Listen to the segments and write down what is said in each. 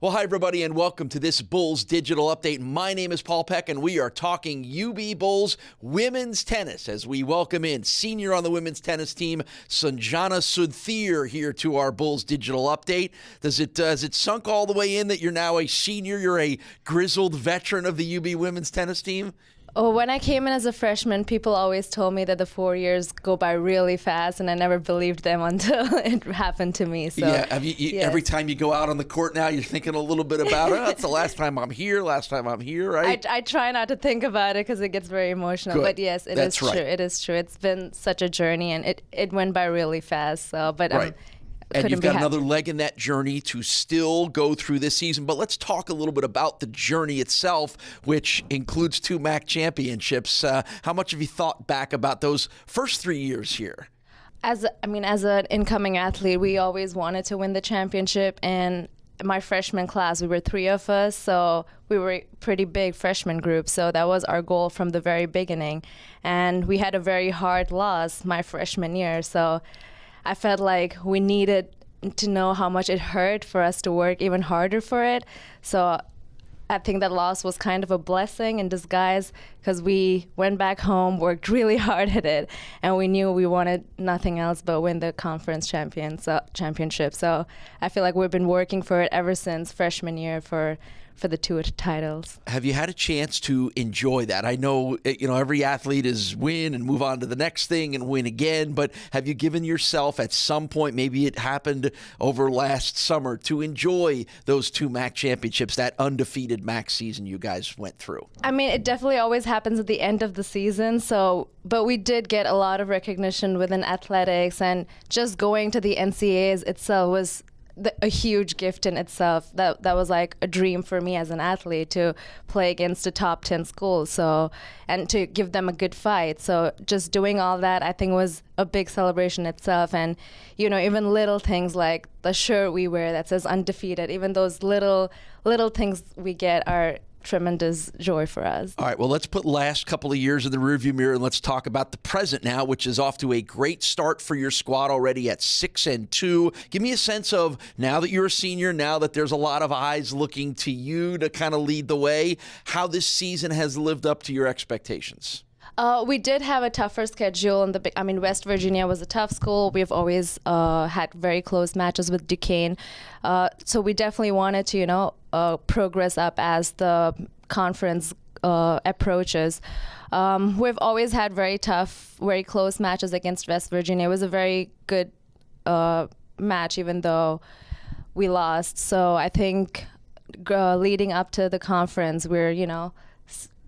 Well, hi, everybody, and welcome to this Bulls Digital Update. My name is Paul Peck, and we are talking UB Bulls women's tennis as we welcome in senior on the women's tennis team, Sanjana Sudhir, here to our Bulls Digital Update. Does it sunk all the way in that you're now a senior? You're a grizzled veteran of the UB women's tennis team? Oh, when I came in as a freshman, people always told me that the 4 years go by really fast, and I never believed them until it happened to me. So, yeah, yes. Every time you go out on the court now, you're thinking a little bit about it. That's the last time I'm here, right? I try not to think about it because it gets very emotional. Good. But yes, That's true. right. It is true. It's been such a journey, and it went by really fast. So, but Right. And couldn't you've be got happy. another leg in that journey to still go through this season. But let's talk a little bit about the journey itself, which includes 2 MAC championships. How much have you thought back about those first 3 years here? As an incoming athlete, we always wanted to win the championship. And my freshman class, we were 3 of us, so we were a pretty big freshman group. So that was our goal from the very beginning. And we had a very hard loss my freshman year. So I felt like we needed to know how much it hurt for us to work even harder for it. So I think that loss was kind of a blessing in disguise because we went back home, worked really hard at it, and we knew we wanted nothing else but win the conference championship. So I feel like we've been working for it ever since freshman year for the 2 titles. Have you had a chance to enjoy that? I know, every athlete is win and move on to the next thing and win again, but have you given yourself at some point, maybe it happened over last summer, to enjoy those 2 MAC championships, that undefeated MAC season you guys went through? I mean, it definitely always happens at the end of the season. But we did get a lot of recognition within athletics, and just going to the NCAAs itself was a huge gift in itself. That was like a dream for me as an athlete, to play against the top 10 schools, and to give them a good fight. So just doing all that, I think, was a big celebration itself. And even little things like the shirt we wear that says Undefeated, even those little things we get are tremendous joy for us. All right, well, let's put last couple of years in the rearview mirror and let's talk about the present now, which is off to a great start for your squad already at 6-2. Give me a sense of, now that you're a senior, now that there's a lot of eyes looking to you to kind of lead the way, how this season has lived up to your expectations. We did have a tougher schedule. West Virginia was a tough school. We've always had very close matches with Duquesne. So we definitely wanted to, progress up as the conference approaches. We've always had very tough, very close matches against West Virginia. It was a very good match, even though we lost. So I think leading up to the conference, we're,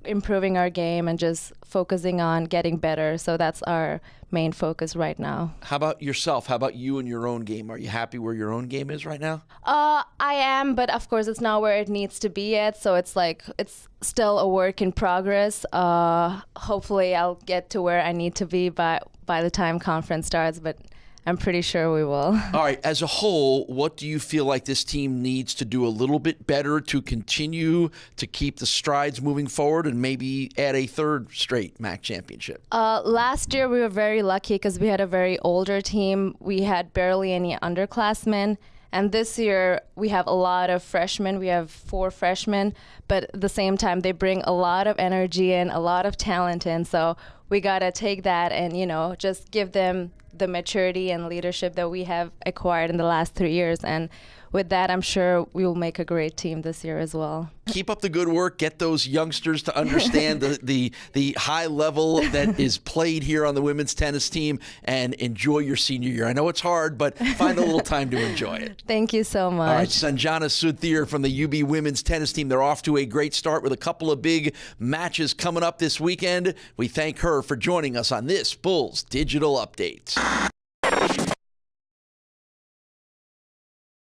improving our game and just focusing on getting better. So that's our main focus right now. How about yourself? How about you and your own game? Are you happy where your own game is right now? I am, but of course it's not where it needs to be yet. So it's still a work in progress. Hopefully I'll get to where I need to be by the time conference starts, but I'm pretty sure we will. All right, as a whole, what do you feel like this team needs to do a little bit better to continue to keep the strides moving forward and maybe add a 3rd straight MAC championship? Last year we were very lucky because we had a very older team. We had barely any underclassmen. And this year we have a lot of freshmen. We have 4 freshmen, but at the same time they bring a lot of energy and a lot of talent in. So we got to take that and, just give them the maturity and leadership that we have acquired in the last 3 years. And with that, I'm sure we will make a great team this year as well. Keep up the good work. Get those youngsters to understand the high level that is played here on the women's tennis team, and enjoy your senior year. I know it's hard, but find a little time to enjoy it. Thank you so much. All right, Sanjana Sudhir from the UB women's tennis team. They're off to a great start with a couple of big matches coming up this weekend. We thank her for joining us on this Bulls Digital Update.